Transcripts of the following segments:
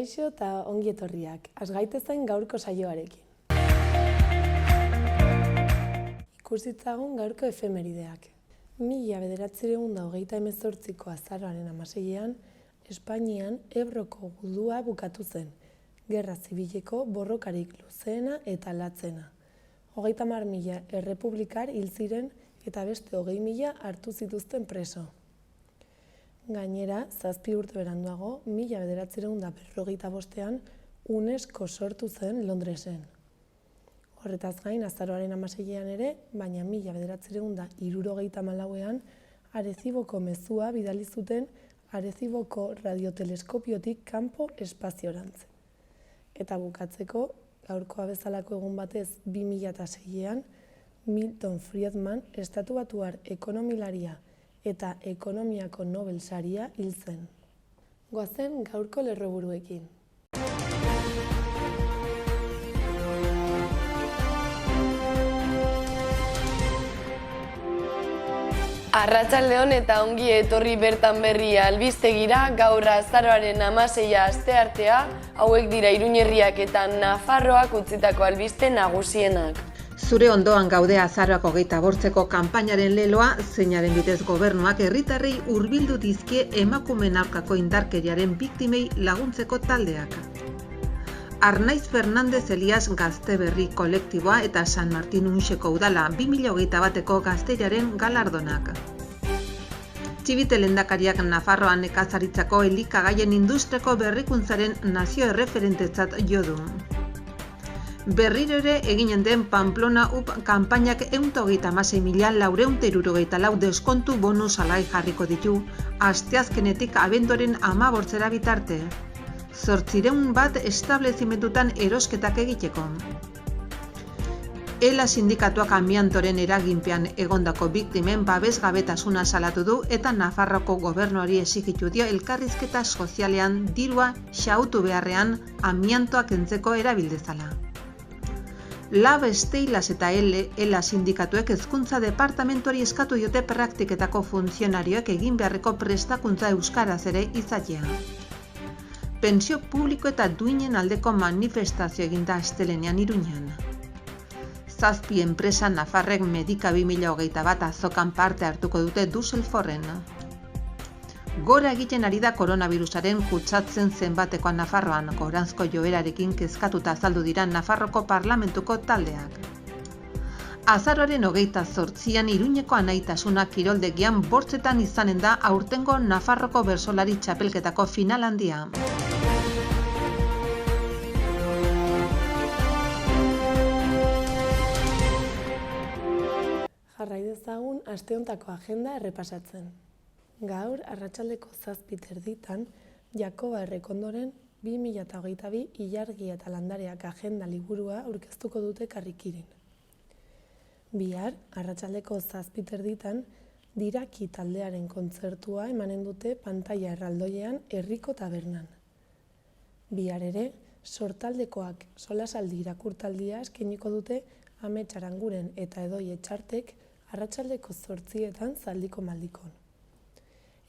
Kaixo eta ongi etorriak, hasgaitezen gaurko saioarekin. Ikusitzagun gaurko efemerideak. 1928ko azaroaren 16ean, Espainian Ebroko gudua bukatu zen, Gerra Zibileko borrokarik luzeena eta latzena. 30.000 errepublikar hil ziren eta beste 20.000 hartu zituzten preso. Gainera, 7 urte beranduago, 1945ean UNESCO sortu zen Londresen. Horretaz gain, azaroaren 16ean ere, baina 1974ean Areziboko mezua bidali zuten Areziboko radioteleskopiotik kanpo espaziorantz. Eta bukatzeko, gaurkoa bezalako egun batez 2006ean, Milton Friedman, estatubatuar ekonomilaria eta ekonomiako Nobel saria hil zen. Goazen gaurko lerroburuekin. Arratsaldeon eta ongi etorri bertan berria albistegira, gaur azaroaren 16a asteartea, hauek dira Iruñerriak eta Nafarroak utzitako albiste nagusienak. Zure ondoan gaude azaroak 25ko kanpainaren leloa, zeinaren bidez gobernuak herritarrei hurbildu dizkie emakumeen aurkako indarkeriaren biktimei laguntzeko taldeak. Arnaiz Fernandez Elias Gazteberri kolektiboa eta San Martin Unseko udala 2021ko gazteriaren galardonak. Txibite lehendakariak Nafarroan nekazaritzako elikagaien industriako berrikuntzaren nazio erreferentetzat jo du. Berriro ere eginen den Pamplona UP kanpainak 136.474 deskontu bonus salgai jarriko ditu, asteazkenetik abenduaren 15 bitarte. 800 bat establezimentutan erosketak egiteko. ELA sindikatuak amiantoren eraginpean egondako biktimen babesgabetasuna salatu du eta Nafarroko gobernuari exigitu dio elkarrizketa sozialean dirua xahutu beharrean amiantoa kentzeko erabildezala. Lab Steilas eta ELA sindikatuek hezkuntza departamentuari eskatu diote praktiketako funtzionarioek egin beharreko prestakuntza euskaraz ere izatea. Pentsio publiko eta duinen aldeko manifestazio eginda astelehenean Iruñan. 7 enpresa Nafarrek Medika 2021 azokan parte hartuko dute Düsseldorfen. Gora egiten ari da koronavirusaren kutsatzen zenbatekoa Nafarroan, goranzko joerarekin kezkatuta azaldu dira Nafarroko parlamentuko taldeak. Azaroaren 28an Iruñeko anaitasuna kiroldegian bortzetan izanen da aurtengo Nafarroko bersolari txapelketako final handia. Jarrai dezagun asteontako agenda errepasatzen. Gaur, arratsaldeko 7:30 Jakoba Errekondoren 2022 ilargi eta landareak agenda liburua aurkeztuko dute Karrikirin. Bihar, arratsaldeko 7:30 Diraki taldearen kontzertua emanen dute pantaila erraldoiean Herriko Tabernan. Bihar ere, sortaldekoak solasaldi irakurtaldia eskainiko dute Amets Aranguren eta Edoi Etxartek arratsaldeko 8etan Zaldiko Maldikon.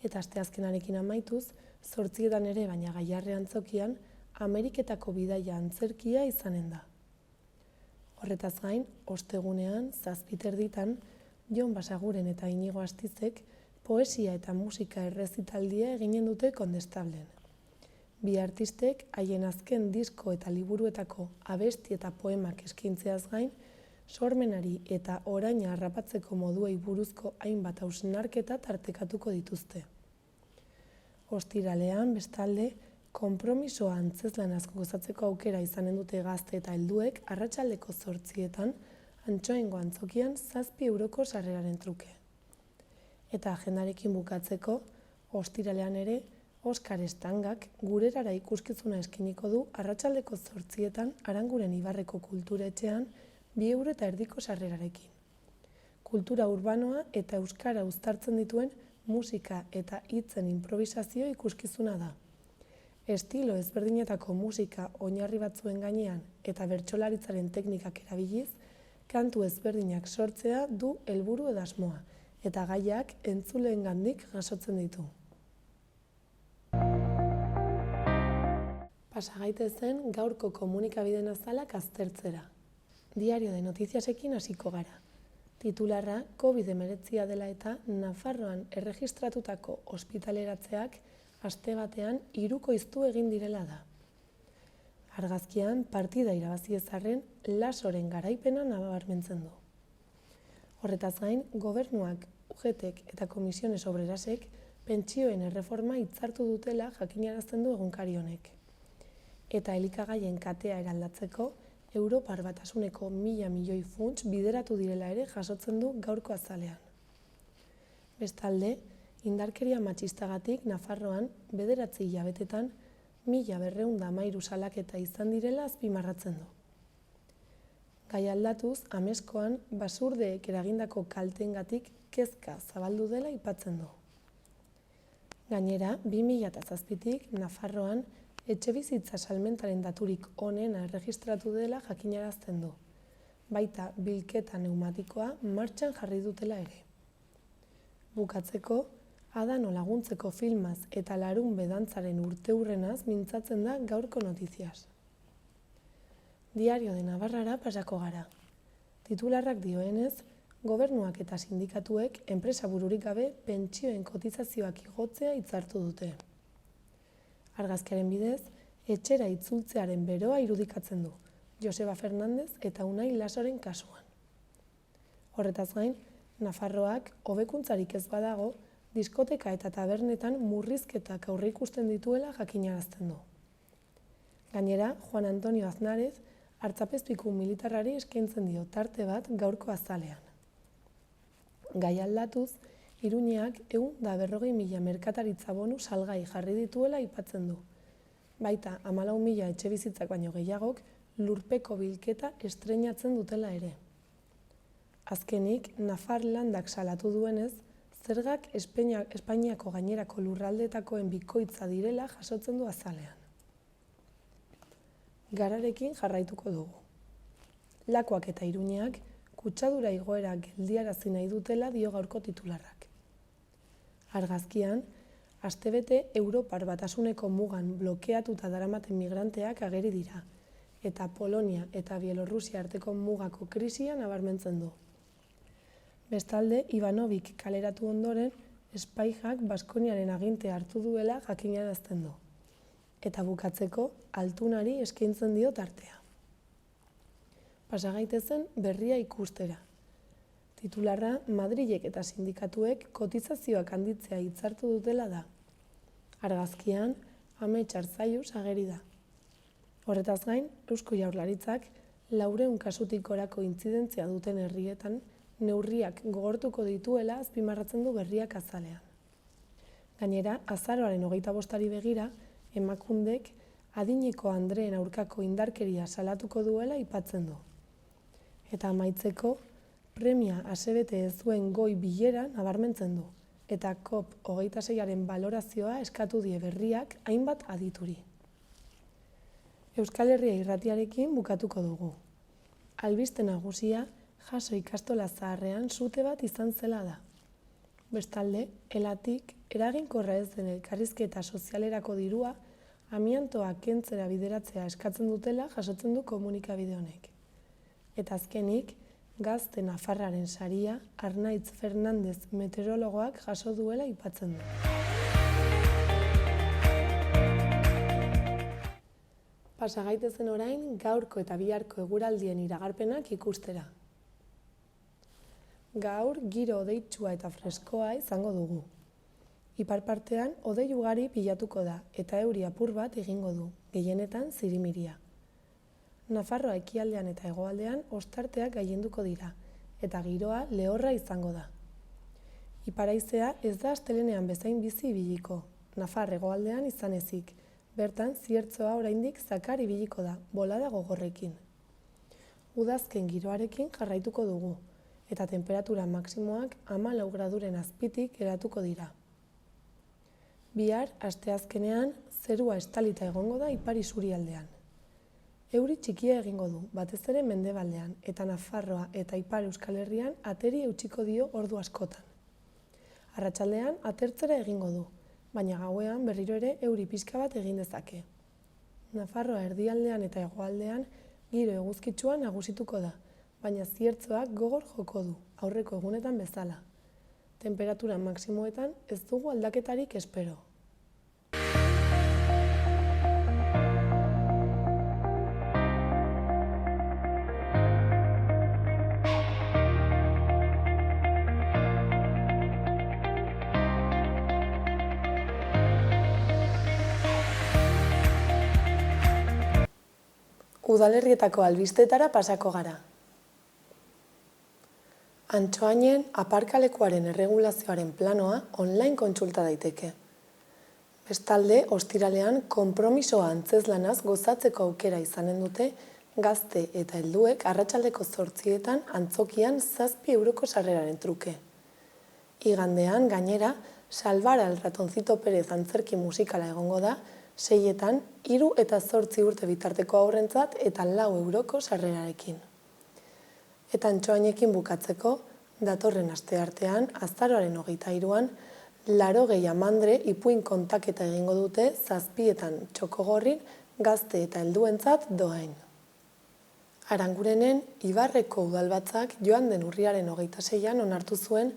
Eta asteazkenarekin amaituz, 8etan ere baina Gaiarre antzokian, Ameriketako bidaia antzerkia izanen da. Horretaz gain, ostegunean, 7:30 Jon Basaguren eta Inigo Astizek poesia eta musika errezitaldia eginen dute Kondestablen. Bi artistek haien azken disko eta liburuetako abesti eta poemak eskaintzeaz gain, sormenari eta oraina harrapatzeko moduei buruzko hainbat hausnarketa tartekatuko dituzte. Ostiralean, bestalde, konpromisoa antzezlanaz gozatzeko aukera izanen dute gazte eta helduek arratsaldeko 8etan Antsoaingo antzokian 7 euroko sarreraren truke. Eta agendarekin bukatzeko, ostiralean ere, Oskar Estangak gurerara ikuskizuna eskiniko du arratsaldeko 8etan Aranguren Ibarreko kulturetxean 2 euro eta erdiko sarrerarekin. Kultura urbanoa eta euskara uztartzen dituen musika eta hitzen improvisazio ikuskizuna da. Estilo ezberdinetako musika oinarri batzuen gainean eta bertsolaritzaren teknikak erabiliz, kantu ezberdinak sortzea du helburu edo asmoa, eta gaiak entzuleengandik jasotzen ditu. Pasa gaitezen gaurko komunikabideen azalak aztertzera. Diario de Notiziasekin hasiko gara. Titularra COVID-19 dela eta Nafarroan erregistratutako ospitaleratzeak aste batean hirukoiztu egin direla da. Argazkian partida irabazi ezarren Lasoren garaipena nabarmentzen du. Horretaz gain, gobernuak, UGTek eta Komisiones Obrerasek pentsioen erreforma hitzartu dutela jakinarazten du egunkari honek. Eta elikagaien katea eraldatzeko, Europar Batasuneko 1.000 milioi funts bideratu direla ere jasotzen du gaurko azalean. Bestalde, indarkeria matxistagatik Nafarroan 9 hilabetetan 1.213 salaketa izan direla azpimarratzen du. Gai aldatuz, Ameskoan basurdeek eragindako kalteengatik kezka zabaldu dela aipatzen du. Gainera, 2007tik Nafarroan etxebizitza salmentaren daturik onena erregistratu dela jakinarazten du. Baita bilketa neumatikoa martxan jarri dutela ere. Bukatzeko, Adano laguntzeko filmaz eta larun bedantzaren urteurrenaz mintzatzen da gaurko notiziaz. Diario de Navarrara pasako gara. Titularrak dioenez, gobernuak eta sindikatuek enpresa bururik gabe pentsioen kotizazioak igotzea hitzartu dute. Argazkiaren bidez, etxera itzultzearen beroa irudikatzen du, Joseba Fernandez eta Unai Lasoren kasuan. Horretaz gain, Nafarroak hobekuntzarik ez badago, diskoteka eta tabernetan murrizketak aurreikusten dituela jakinarazten du. Gainera, Juan Antonio Aznarez, Artzapezpiku militarrari eskaintzen dio tarte bat gaurko azalean. Gai aldatuz, Iruñeak 140.000 merkataritza bonu salgai jarri dituela aipatzen du. Baita 14.000 etxebizitzak baino gehiagok lurpeko bilketa estreinatzen dutela ere. Azkenik, Nafarlandak salatu duenez, zergak Espainiako gainerako lurraldetakoen bikoitza direla jasotzen du azalean. Gararekin jarraituko dugu. Lakuak eta Iruñeak kutsadura igoera geldiarazi nahi dutela dio gaurko titularrak. Argazkian, astebete Europar Batasuneko mugan blokeatuta daramaten migranteak ageri dira, eta Polonia eta Bielorrusia arteko mugako krisia nabarmentzen du. Bestalde, Ivanovik kaleratu ondoren, Espaijak Baskoniaren agintea hartu duela jakinarazten du. Eta bukatzeko, Altunari eskaintzen dio tartea. Pasa gaitezen berria ikustera. Titularra Madrilek eta sindikatuek kotizazioak handitzea hitzartu dutela da. Argazkian, Amets Arzalluz ageri da. Horretaz gain, Eusko Jaurlaritzak 400 kasutik gorako intzidentzia duten herrietan neurriak gogortuko dituela azpimarratzen du berriak azalean. Gainera, azaroaren 25 begira, Emakundek adineko andreen aurkako indarkeria salatuko duela aipatzen du. Eta amaitzeko, premia asebete ez duen goi bilera nabarmentzen du, eta COP26aren balorazioa eskatu die berriak hainbat adituri. Euskal Herria irratiarekin bukatuko dugu. Albiste nagusia, Jaso ikastola zaharrean sute bat izan zela da. Bestalde, Elatik eraginkorra ez den elkarrizketa sozialerako dirua amiantoa kentzera bideratzea eskatzen dutela jasotzen du komunikabide honek. Eta azkenik, Gazte Nafarraren saria Arnaitz Fernandez meteorologoak jaso duela aipatzen du. Pasa gaitezen orain gaurko eta biharko eguraldien iragarpenak ikustera. Gaur giro hodeitsua eta freskoa izango dugu. Ipar partean hodei ugari pilatuko da eta euri apur bat egingo du, gehienetan zirimiria. Nafarroa ekialdean eta hegoaldean ostarteak gailenduko dira eta giroa lehorra izango da. Ipar-haizea ez da astelehenean bezain bizi ibiliko, Nafar hegoaldean izan ezik, bertan ziertzoa oraindik zakar ibiliko da, bolada gogorrekin. Udazken giroarekin jarraituko dugu, eta temperatura maksimoak 14 graduren azpitik geratuko dira. Bihar, asteazkenean, zerua estalita egongo da ipar isurialdean. Euri txikia egingo du, batez ere mendebaldean, eta Nafarroa eta Ipar Euskal Herrian ateri eutsiko dio ordu askotan. Arratsaldean atertzera egingo du, baina gauean berriro ere euri pixka bat egin dezake. Nafarroa erdialdean eta hegoaldean giro eguzkitsua nagusituko da, baina ziertzoak gogor joko du, aurreko egunetan bezala. Temperatura maksimoetan ez dugu aldaketarik espero. Udalerrietako albistetara pasako gara. Antsoainen aparkalekuaren erregulazioaren planoa online kontsulta daiteke. Bestalde, ostiralean konpromisoa antzezlanaz gozatzeko aukera izanen dute gazte eta helduek arratsaldeko 8etan antzokian 7 euroko sarreraren truke. Igandean, gainera, Salvara el ratoncito Perez antzerki musikala egongo da, 6etan 3 eta 8 urte bitarteko aurrentzat eta 4 euroko sarrerarekin. Eta Antsoainekin bukatzeko, datorren asteartean, azaroaren 23an, 80 amandre ipuin kontaketa egingo dute 7etan Txokogorrin gazte eta helduentzat doain. Arangurenen Ibarreko udalbatzak joan den urriaren 26an onartu zuen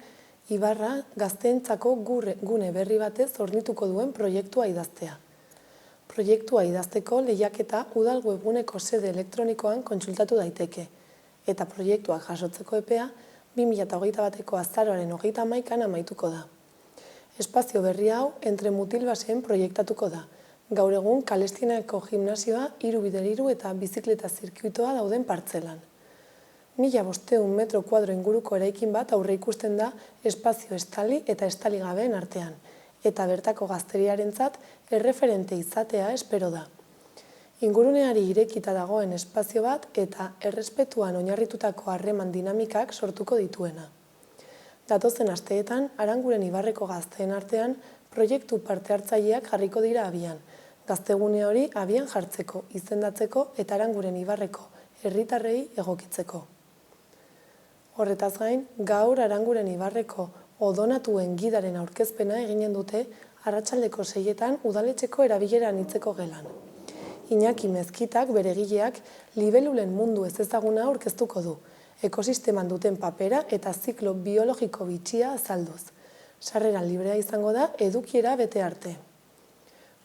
Ibarra gazteentzako gune berri batez hornituko duen proiektua idaztea. Proiektua idazteko lehiaketa udal webguneko sede elektronikoan kontsultatu daiteke, eta proiektuak jasotzeko epea 2021ko azaroaren 31an amaituko da. Espazio berri hau entre mutilbaseen proiektatuko da. Gaur egun Kalestinako gimnasioa 3x3 eta bizikleta zirkuitoa dauden partzelan. 1500 metro kuadro inguruko eraikin bat aurre ikusten da espazio estali eta estali gabeen artean, eta bertako gazteriarentzat erreferente izatea espero da. Inguruneari irekita dagoen espazio bat eta errespetuan oinarritutako harreman dinamikak sortuko dituena. Datozen asteetan, Aranguren Ibarreko gazteen artean proiektu parte hartzaileak jarriko dira abian, gaztegune hori abian jartzeko, izendatzeko eta Aranguren Ibarreko herritarrei egokitzeko. Horretaz gain, gaur Aranguren Ibarreko odonatuen gidaren aurkezpena eginen dute arratsaldeko 6etan udaletxeko erabilera anitzeko gelan. Iñaki Mezkitak bere egileak libelulen mundu ezezaguna aurkeztuko du, ekosisteman duten papera eta ziklo biologiko bitxia azalduz. Sarrera librea izango da edukiera bete arte.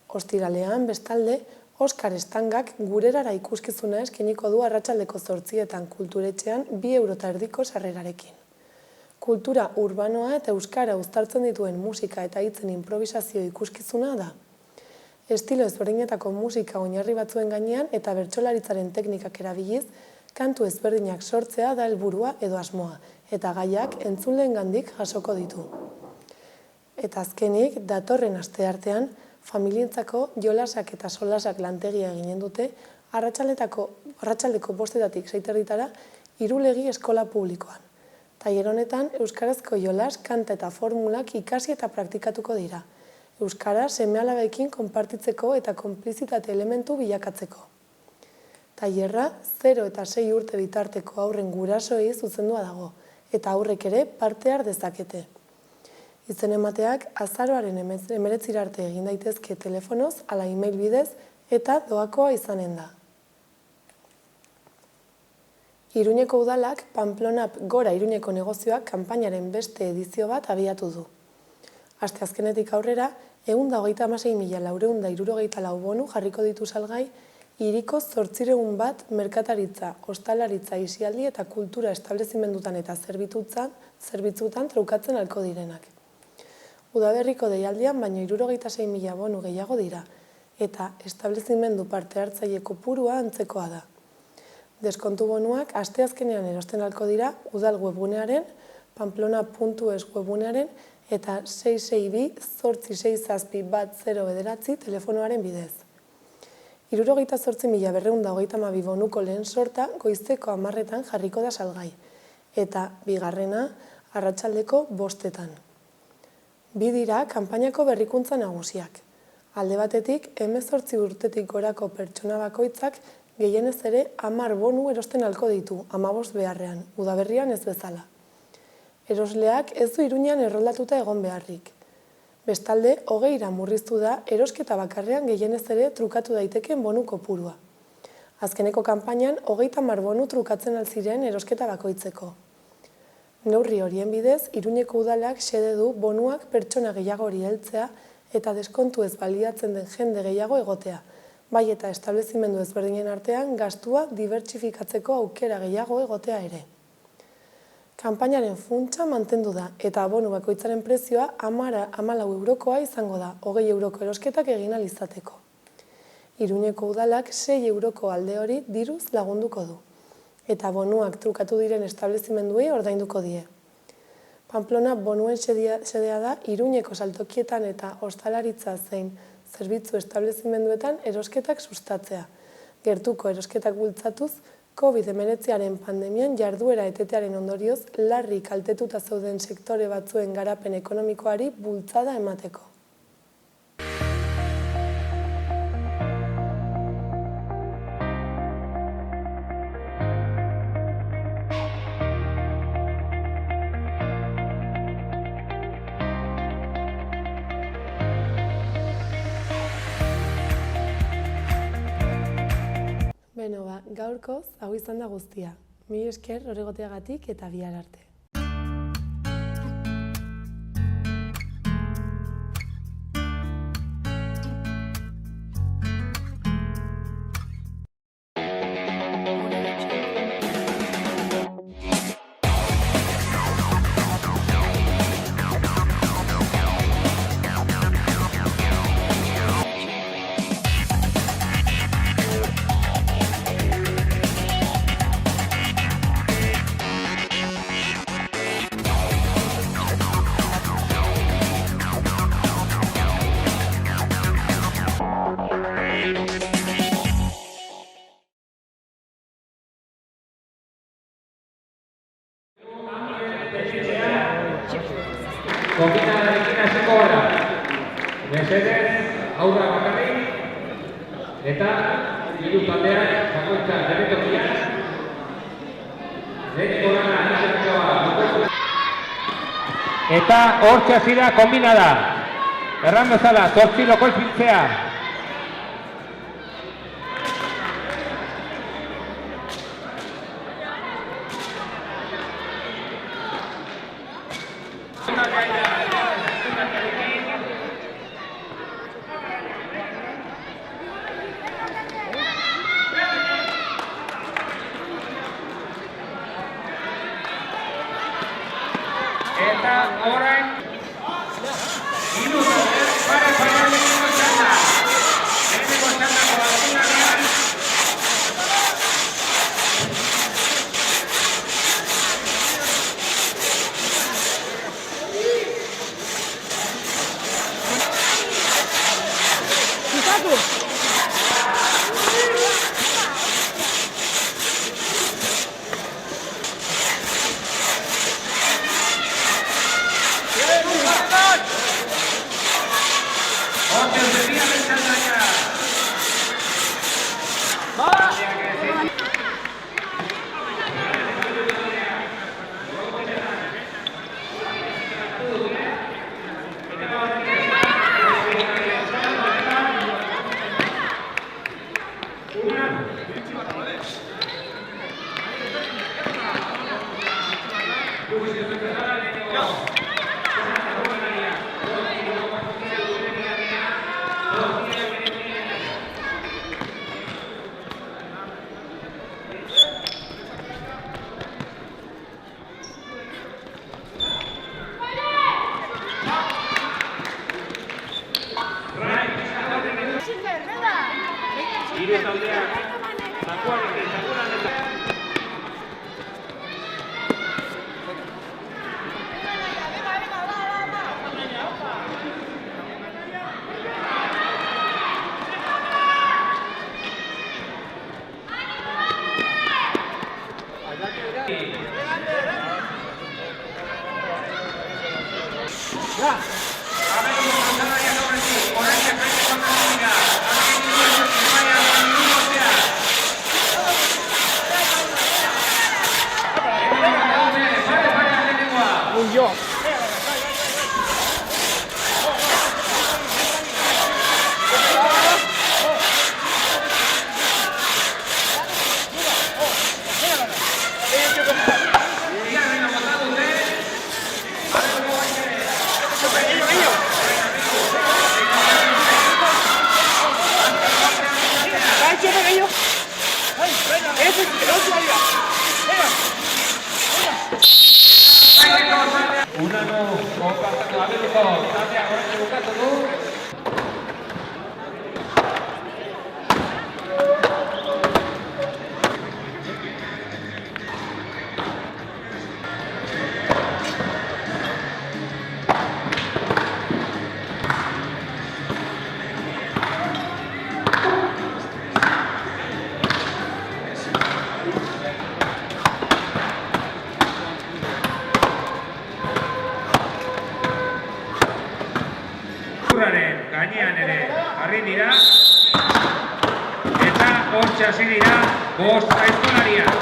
Ostiralean, bestalde, Oskar Estangak gurerara ikuskizuna eskainiko du arratsaldeko 8etan kulturetxean 2 eurota erdiko sarrerarekin. Kultura urbanoa eta euskara uztartzen dituen musika eta hitzen improvisazio ikuskizuna da. Estilo ezberdinetako musika oinarri batzuen gainean eta bertsolaritzaren teknikak erabiliz, kantu ezberdinak sortzea da helburua edo asmoa, eta gaiak entzuleengandik jasoko ditu. Eta azkenik, datorren asteartean, familientzako jolasak eta solasak lantegia eginen dute, arratsaldeko 5etatik 6 Irulegi eskola publikoan. Tailer honetan, euskarazko jolas, kanta eta formulak ikasi eta praktikatuko dira. Euskara seme-alabeekin konpartitzeko eta konplizitate elementu bilakatzeko. Tailerra 0 eta 6 urte bitarteko aurren gurasoei zuzendua dago, eta aurrek ere parte har dezakete. Izen emateak azaroaren 19 arte egin daitezke telefonoz, ala email bidez, eta doakoa izanen da. Iruñeko udalak Pamplonap Gora Iruñeko negozioak kanpainaren beste edizio bat abiatu du. Asteazkenetik aurrera, 136.464 bonu jarriko ditu salgai, hiriko 800 bat merkataritza, ostalaritza, isialdi eta kultura establezimendutan eta zerbitzutan trukatzen alko direnak. Udaberriko deialdian baino 66.000 bonu gehiago dira, eta establezimendu parte hartzaile kopurua antzekoa da. Deskontu bonuak asteazkenean erosten alko dira udal webgunearen, pamplona.es webgunearen eta 662-867-10 telefonoaren bidez. 68.232 bonuko lehen sorta goizeko 10etan jarriko da salgai, eta bigarrena arratsaldeko 5etan. Bi dira kanpainako berrikuntza nagusiak. Alde batetik, 18 urtetik gorako pertsona bakoitzak gehienez ere 10 bonu erosten alko ditu, 15 beharrean, udaberrian ez bezala. Erosleak ez du Iruñan erroldatuta egon beharrik. Bestalde, 20ra murriztu da erosketa bakarrean gehienez ere trukatu daitekeen bonu kopurua. Azkeneko kanpainan 30 bonu trukatzen alziren erosketa bakoitzeko. Neurri horien bidez, Iruñeko udalak xede du bonuak pertsona gehiagori heltzea eta deskontu ez baliatzen den jende gehiago egotea, bai eta establezimendu ezberdinen artean gastua dibertsifikatzeko aukera gehiago egotea ere. Kanpainaren funtsa mantendu da eta bonu bakoitzaren prezioa 14 eurokoa izango da, 20 euroko erosketak egin ahal izateko. Iruñeko udalak 6 euroko alde hori diruz lagunduko du, eta bonuak trukatu diren establezimenduei ordainduko die. Pamplona bonuen xedea da Iruñeko saltokietan eta ostalaritza zein zerbitzu establezimenduetan erosketak sustatzea. Gertuko erosketak bultzatuz, COVID-19aren pandemian jarduera etetearen ondorioz larri kaltetuta zeuden sektore batzuen garapen ekonomikoari bultzada emateko. Beno, gaurkoz, hau izan da guztia. Mila esker horregoteagatik eta bihar arte. Konbinarekin hasiko gara. Mesedez, aurra bakarrik eta hiru taldeak bakoitza bere tokian. Lehenengo lana hasiko. Eta hortxe hasi da konbinada. Erran bezala, 8 lokoi filtzea. Eta orain hiru pare lehenengo txanda. Lehenengo txandako azkenean Unano, konpartatu aberuko, taldeak horretxe bukatu du. Gainean ere jarri dira eta hortxe hasi dira 5 aizkolariak.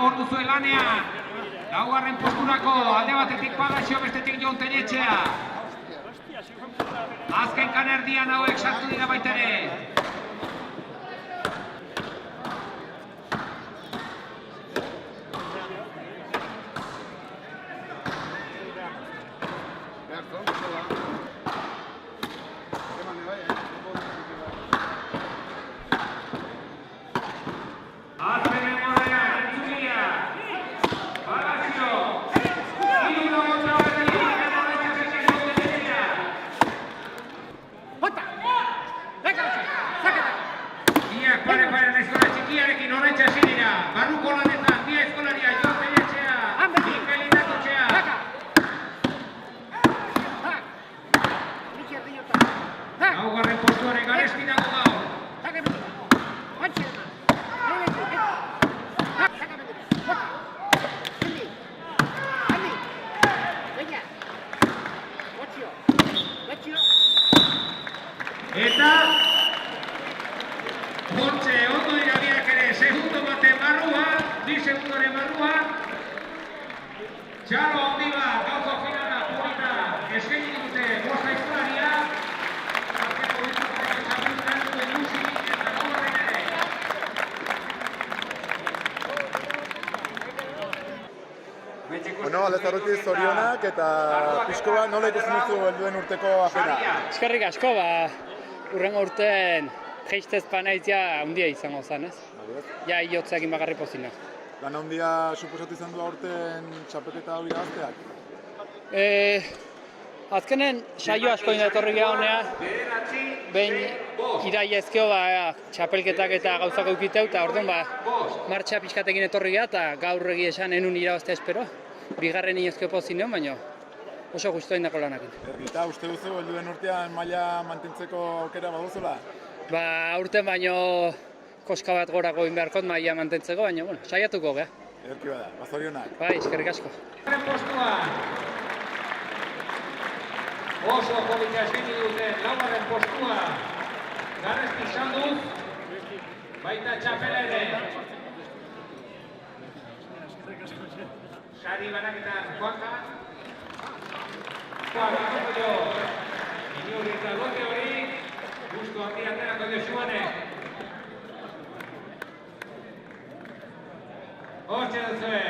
Hor duzu lanean, laugarren posturako alde batetik Palacio, bestetik Jon Tenetxea. Azken kanerdian hauek sartu dira baitere. Laugarren postuaren garesti dago gaur. Eta hortxe ondo dira biak ere, segundo baten barruan, 2 segundoren barruan. Txalo handi bat, gauko finala, polita, eskaini dute bost aizkolaria. Bueno, aldez arruti zorionak eta pixko bat nola ikusten duzu helduen urteko agenda? Eskerrik asko, urrengo urtean jeistez panaitzia handia izango zen, ez? Ja, hiotzeakin bakarri pozina. Lan handia suposatu izan du aurten txapelketa hori gazteak? Azkenen saio asko etorri gara honea, behin iraiezkeo txapelketak eta gauzak eukiteu, eta orduan martxa pixkatekin etorri gara, eta gaur egi esan enun irabaztea espero. Bigarren iezkeo pozinean, baina oso guztua indako lanakin. Eta uste duzu helduen urtean maila mantentzeko aukera baduzula? Aurten baino koska bat gorako inbeharkot maila mantentzeko, baina saiatuko geha. Erki bada, bazorionak. Bai, eskerrik asko. Oso polita eskaini dute laugarren postua. Garresti salduz, baita txapela ere. Sari banaketan Juanka. Inurri eta lote hori, gustu handia aterako Josuane. Hortxe duzue.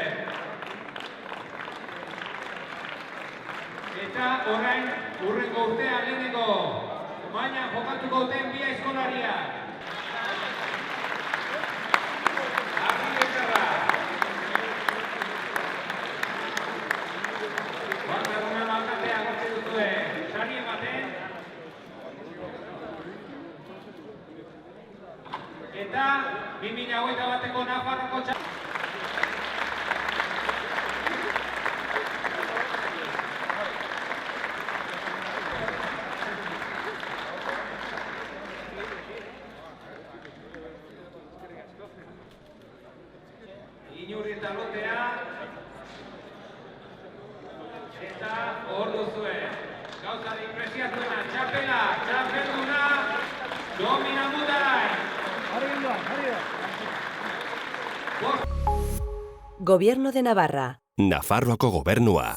Eta orain urrengo urtean lehenengo baina jokatuko duten bi aizkolaria. Eta 2021ko Nafarroko Inurri eta lotea eta hor duzue gauza de impresiatuena txapela, txapelduna Domina Mudai. Gobierno de Navarra. Nafarroako gobernua.